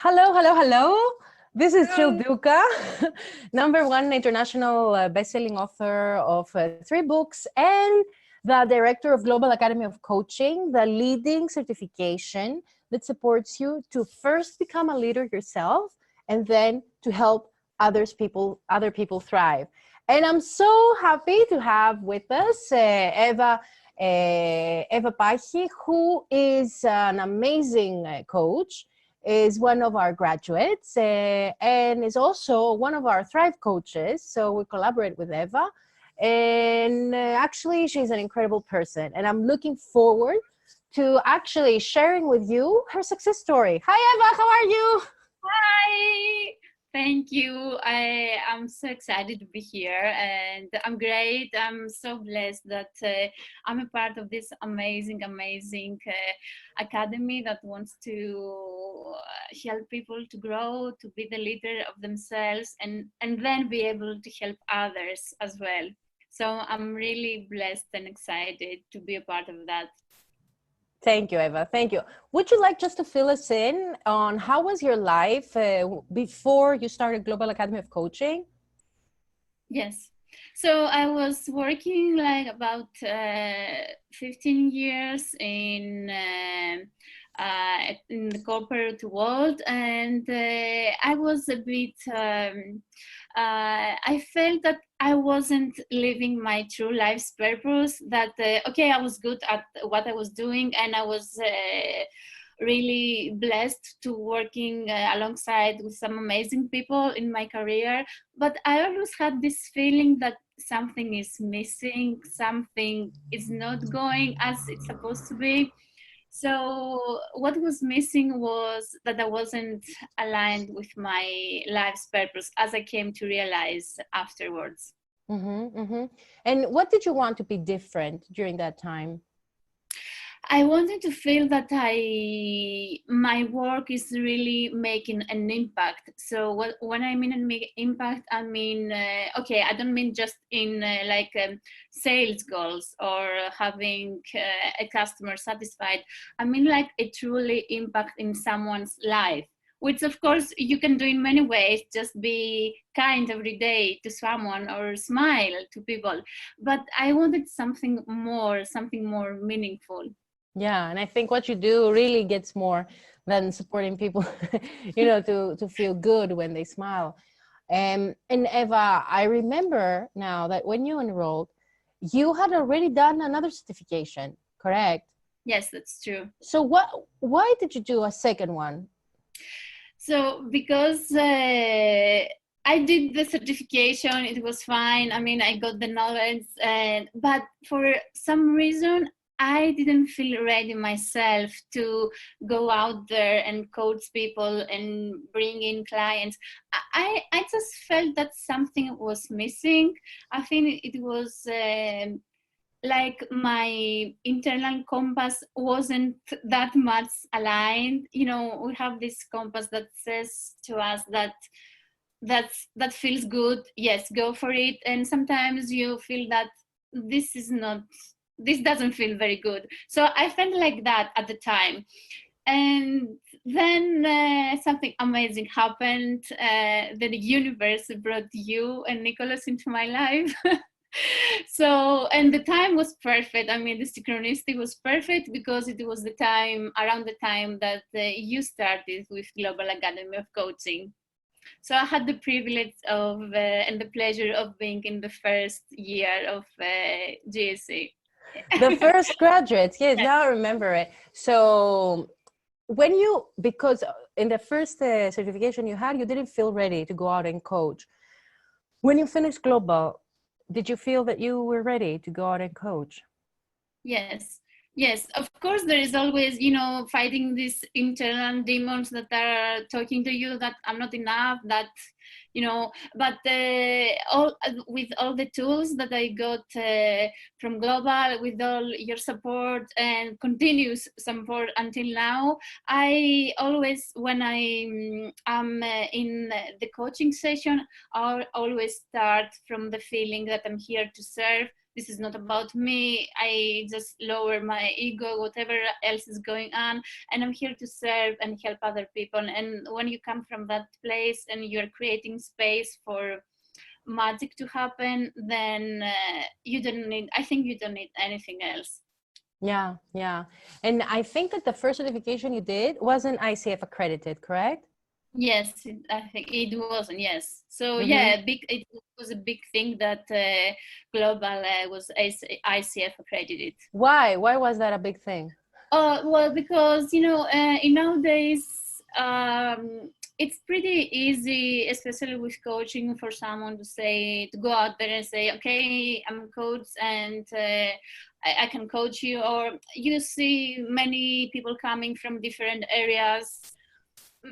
Hello, hello, hello. This is Jill Hello. Douka, #1 international best-selling author of 3 books and the director of Global Academy of Coaching, the leading certification that supports you to first become a leader yourself and then to help other people thrive. And I'm so happy to have with us Eva Pachi, who is an amazing coach, is one of our graduates and is also one of our Thrive coaches. So we collaborate with Eva. And actually, she's an incredible person. And I'm looking forward to actually sharing with you her success story. Hi, Eva. How are you? Hi. Thank you. I am so excited to be here, and I'm great. I'm so blessed that I'm a part of this amazing academy that wants to help people to grow, to be the leader of themselves, and then be able to help others as well. So I'm really blessed and excited to be a part of that. Thank you, Eva. Thank you. Would you like just to fill us in on how was your life before you started Global Academy of Coaching? Yes. So I was working like about 15 years in the corporate world, and I was a bit, I felt that I wasn't living my true life's purpose, that, okay, I was good at what I was doing, and I was really blessed to working alongside with some amazing people in my career. But I always had this feeling that something is missing, something is not going as it's supposed to be. So what was missing was that I wasn't aligned with my life's purpose, as I came to realize afterwards. Mm-hmm, mm-hmm. And what did you want to be different during that time? I wanted to feel that my work is really making an impact. So when I mean impact, I mean, okay, I don't mean just in sales goals or having a customer satisfied. I mean like a truly impact in someone's life, which of course you can do in many ways, just be kind every day to someone or smile to people. But I wanted something more meaningful. Yeah, and I think what you do really gets more than supporting people, to feel good when they smile. And Eva, I remember now that when you enrolled, you had already done another certification, correct? Yes, that's true. So why did you do a second one? So because I did the certification, it was fine. I mean, I got the knowledge, but for some reason, I didn't feel ready myself to go out there and coach people and bring in clients. I just felt that something was missing. I think it was like my internal compass wasn't that much aligned. You know, we have this compass that says to us that that feels good, yes, go for it. And sometimes you feel that this doesn't feel very good. So I felt like that at the time. And then something amazing happened. The universe brought you and Nicholas into my life. So, and the time was perfect. I mean, the synchronicity was perfect because it was the time, around the time that you started with Global Academy of Coaching. So I had the privilege of and the pleasure of being in the first year of GSC. The first graduates, yes, now I remember it. So because in the first certification you had, you didn't feel ready to go out and coach. When you finished Global, did you feel that you were ready to go out and coach? Yes, of course there is always, fighting these internal demons that are talking to you that I'm not enough, that but with all the tools that I got from Global, with all your support and continuous support until now, I always, when I am in the coaching session, I always start from the feeling that I'm here to serve. This is not about me. I just lower my ego, whatever else is going on, and I'm here to serve and help other people. And when you come from that place and you're creating space for magic to happen, then I think you don't need anything else. Yeah, yeah. And I think that the first certification you did wasn't ICF accredited, correct? Yes, I think it wasn't. Yes, so yeah, it was a big thing that Global was ICF accredited. Why was that a big thing? Well, because in nowadays it's pretty easy, especially with coaching, for someone to go out there and say, okay, I'm a coach and I can coach you. Or you see many people coming from different areas,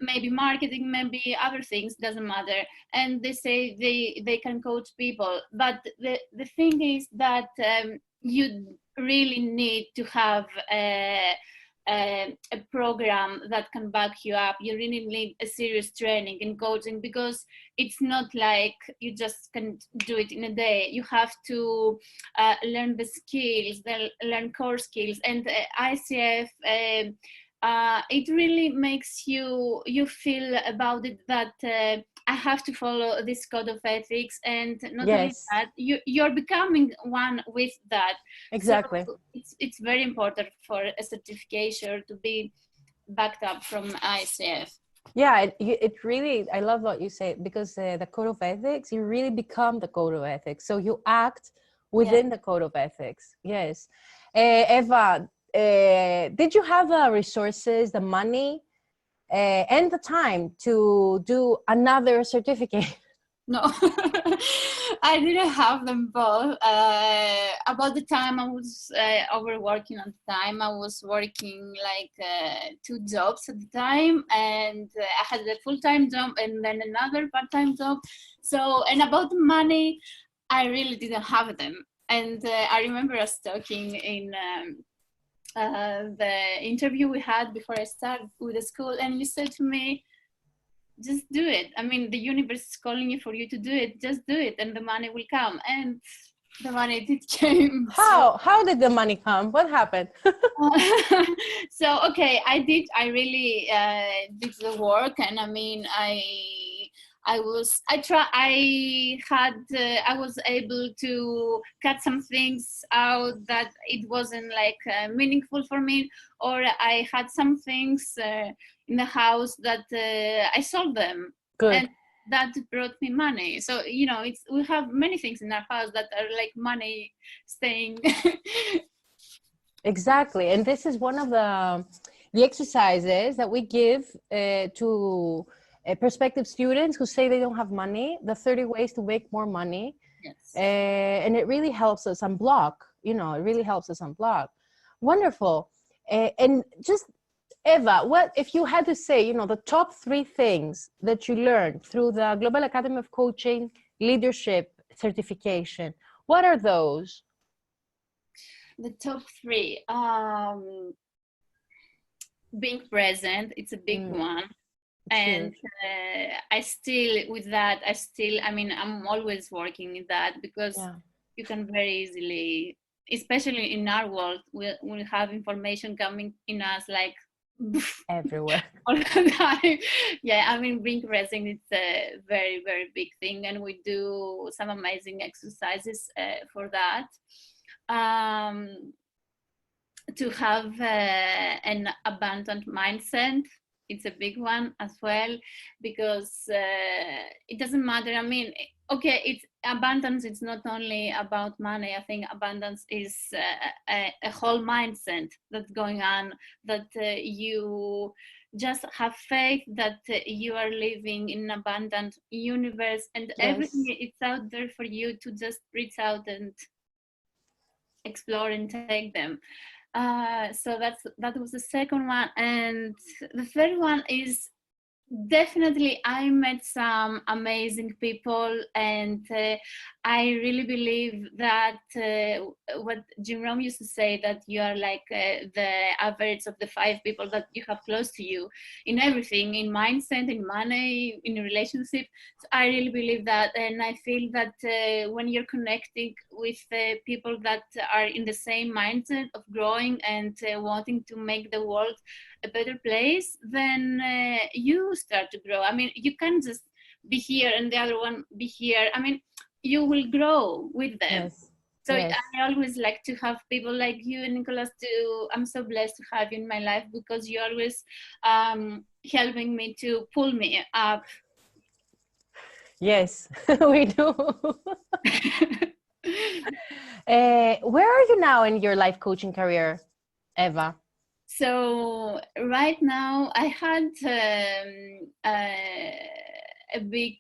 maybe marketing, maybe other things, doesn't matter, and they say they can coach people. But the thing is that you really need to have a program that can back you up. You really need a serious training in coaching, because it's not like you just can do it in a day. You have to learn the skills, learn core skills, and ICF it really makes you feel about it that I have to follow this code of ethics, and not only that, you're becoming one with that. Exactly. So it's very important for a certification to be backed up from ICF. Yeah, it really, I love what you say, because the code of ethics, you really become the code of ethics. So you act within the code of ethics. Yes. Eva, did you have the resources, the money, and the time to do another certificate? No, I didn't have them both. About the time, I was overworking at the time. I was working like 2 jobs at the time, and I had a full-time job and then another part-time job. So, and about the money, I really didn't have them. And I remember us talking in the interview we had before I started with the school, and you said to me, just do it. I mean, the universe is calling you for you to do it. Just do it, and the money will come. And the money did came. How did the money come? What happened? So okay, I really did the work, and I mean, I was able to cut some things out that it wasn't like meaningful for me, or I had some things in the house that I sold them. Good. And that brought me money. So we have many things in our house that are like money staying. Exactly. And this is one of the exercises that we give to prospective students who say they don't have money, the 30 ways to make more money. Yes. And it really helps us unblock, it really helps us unblock. Wonderful. And just, Eva, what if you had to say, the top 3 things that you learned through the Global Academy of Coaching leadership certification, what are those? The top 3, being present, it's a big one. And I'm always working in that, because you can very easily, especially in our world, we'll have information coming in us like everywhere all the time. Yeah, I mean, being present, it's a very, very big thing, and we do some amazing exercises for that. To have an abundant mindset, it's a big one as well, because it doesn't matter. I mean, okay, it's abundance. It's not only about money. I think abundance is a whole mindset that's going on, that you just have faith that you are living in an abundant universe, and everything it's out there for you to just reach out and explore and take them. So that was the second one. And the third one is Definitely, I met some amazing people, and I really believe that what Jim Rohn used to say, that you are like the average of the 5 people that you have close to you in everything, in mindset, in money, in a relationship. So I really believe that, and I feel that when you're connecting with people that are in the same mindset of growing and wanting to make the world a better place, then you start to grow. I mean, you can't just be here and the other one be here. I mean, you will grow with them. Yes. So Yes. I always like to have people like you, Nicholas, too. I'm so blessed to have you in my life, because you're always helping me to pull me up. Yes, we do. Where are you now in your life coaching career, Eva? So right now I had a big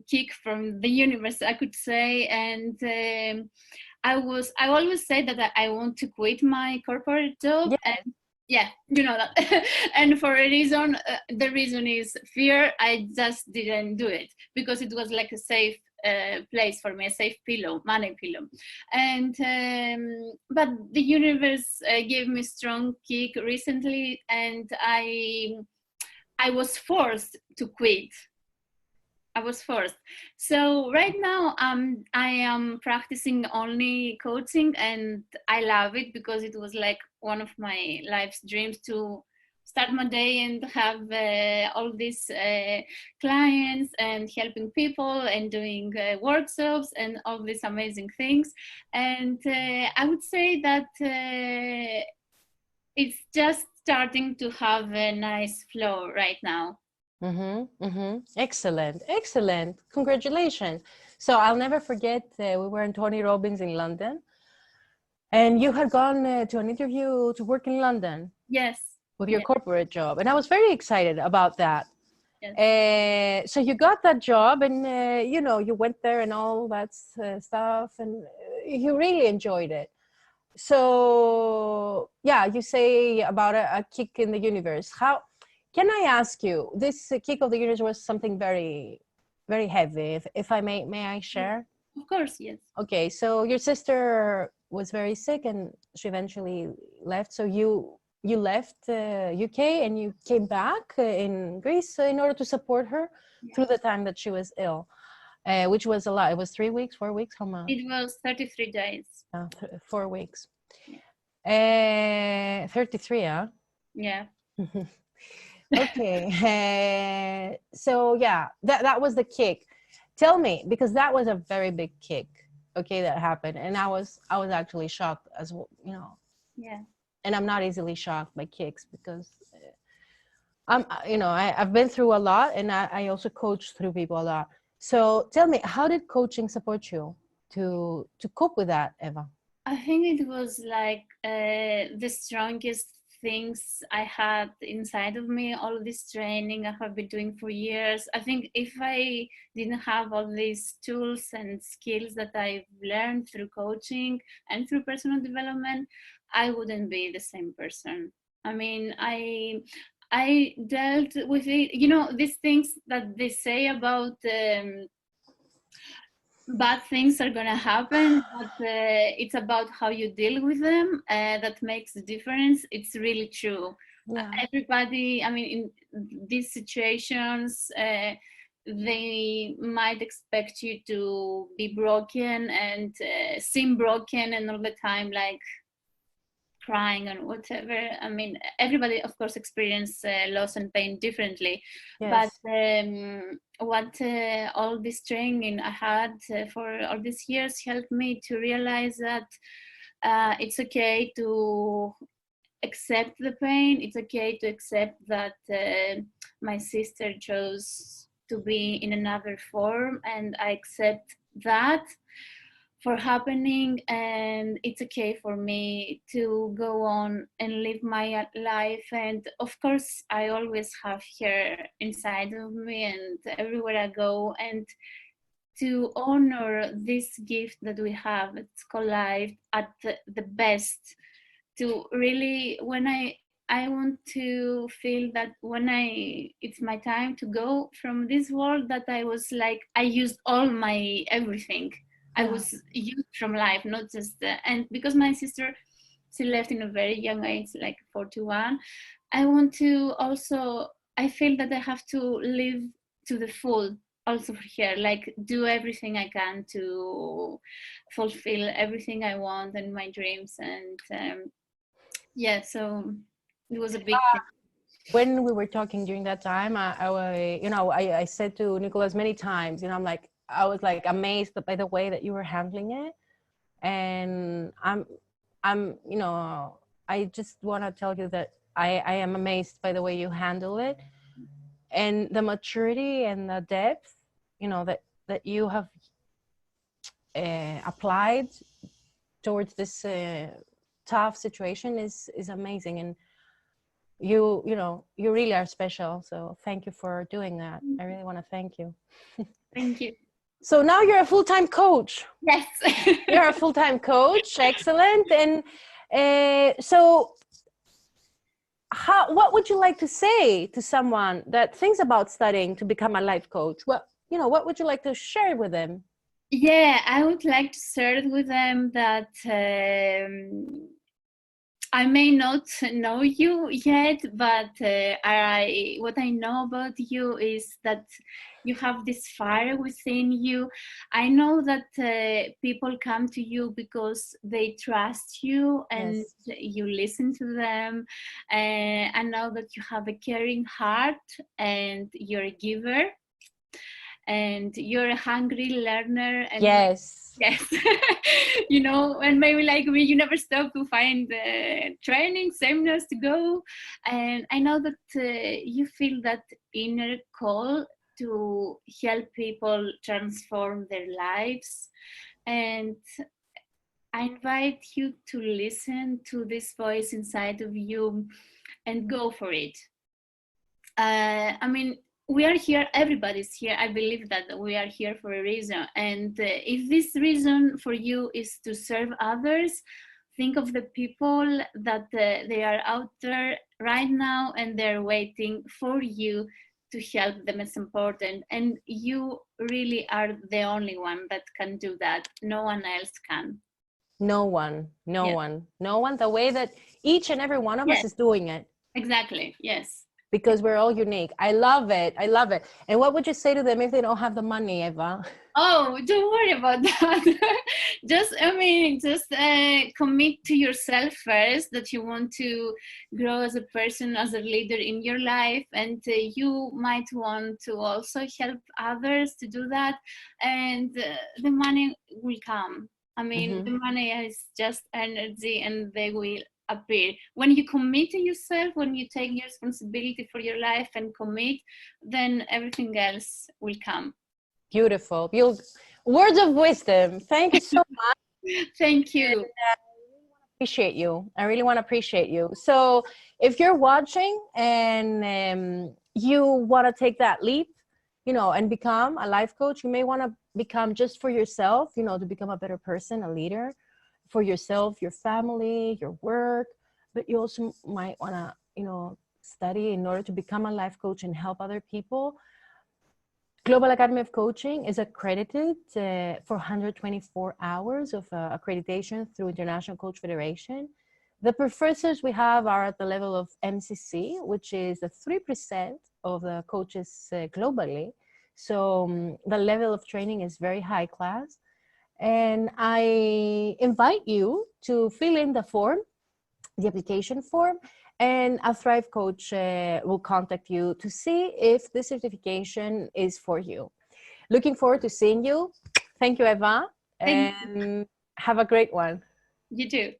kick from the universe, I could say, and I always say that I want to quit my corporate job. Yeah. And yeah, you know that. And for a reason, the reason is fear. I just didn't do it because it was like a safe place for me, a safe pillow, money pillow. And but the universe gave me strong kick recently, and I was forced to quit. I was forced. So right now I am practicing only coaching, and I love it because it was like one of my life's dreams to start my day and have all these clients and helping people and doing workshops and all these amazing things. And I would say that it's just starting to have a nice flow right now. Mm-hmm, mm-hmm. Excellent, excellent. Congratulations. So I'll never forget, we were in Tony Robbins in London, and you had gone to an interview to work in London Yes. with your Yes. corporate job. And I was very excited about that. Yes. So you got that job, and you know, you went there and all that stuff, and you really enjoyed it. So yeah, you say about a kick in the universe. How can I ask you, this kick of the universe was something very, very heavy, if I may I share? Of course, yes. Okay, so your sister was very sick and she eventually left, so you left UK and you came back in Greece in order to support her through the time that she was ill, which was a lot. It was 3 weeks, 4 weeks, how much? It was 33 days. 4 weeks. Yeah. 33, huh? Yeah. Okay. So yeah, that was the kick. Tell me, because that was a very big kick, okay, that happened, and I was actually shocked as well, you know. Yeah. And I'm not easily shocked by kicks because I'm, you know, I've been through a lot, and I also coach through people a lot. So tell me, how did coaching support you to cope with that, Eva? I think it was like the strongest things I had inside of me, all this training I have been doing for years. I think if I didn't have all these tools and skills that I've learned through coaching and through personal development, I wouldn't be the same person. I mean, I dealt with it, you know, these things that they say about bad things are gonna happen, but it's about how you deal with them that makes the difference. It's really true. Yeah. Everybody, I mean, in these situations, they might expect you to be broken and seem broken and all the time like crying and whatever. I mean, everybody of course experience loss and pain differently. Yes. But what all this training I had for all these years helped me to realize that it's okay to accept the pain. It's okay to accept that my sister chose to be in another form, and I accept that for happening, and it's okay for me to go on and live my life. And of course I always have her inside of me and everywhere I go, and to honor this gift that we have, it's called life, at the best. To really, when I I want to feel that when it's my time to go from this world, that I was like, I used all my everything. I was used from life, not just, and because my sister, she left in a very young age, like 41, I want to also, I feel that I have to live to the full also for her, like do everything I can to fulfill everything I want and my dreams. And yeah, so it was a big thing. When we were talking during that time, I said to Nicholas many times, I was like amazed by the way that you were handling it. And I just want to tell you that I am amazed by the way you handle it, and the maturity and the depth, that you have applied towards this tough situation is amazing. And you really are special. So thank you for doing that. I really want to thank you. Thank you. So now you're a full-time coach. Yes. You're a full-time coach. Excellent. And so what would you like to say to someone that thinks about studying to become a life coach? What would you like to share with them? Yeah, I would like to share with them that I may not know you yet, but what I know about you is that you have this fire within you. I know that people come to you because they trust you and Yes. you listen to them. I know that you have a caring heart and you're a giver and you're a hungry learner. And Yes. yes, and maybe like me, you never stop to find training seminars to go. And I know that you feel that inner call to help people transform their lives. And I invite you to listen to this voice inside of you and go for it. We are here, everybody's here. I believe that we are here for a reason. And if this reason for you is to serve others, think of the people that they are out there right now and they're waiting for you to help them. It's important. And you really are the only one that can do that. No one else can. No one. The way that each and every one of us is doing it. Exactly. Yes. Because we're all unique. I love it. And what would you say to them if they don't have the money, Eva? Oh, don't worry about that. just commit to yourself first, that you want to grow as a person, as a leader in your life, and you might want to also help others to do that, and the money will come. The money is just energy, and they will appear. When you commit to yourself, when you take your responsibility for your life and commit, then everything else will come. Beautiful. Words of wisdom. Thank you so much. Thank you. I really want to appreciate you. So if you're watching and you want to take that leap, and become a life coach, you may want to become just for yourself, to become a better person, a leader for yourself, your family, your work, but you also might want to, study in order to become a life coach and help other people. Global Academy of Coaching is accredited for 124 hours of accreditation through International Coach Federation. The professors we have are at the level of MCC, which is the 3% of the coaches globally. So the level of training is very high class. And I invite you to fill in the application form, and a Thrive coach will contact you to see if this certification is for you. Looking forward to seeing you. Thank you, Eva. And have a great one. You too.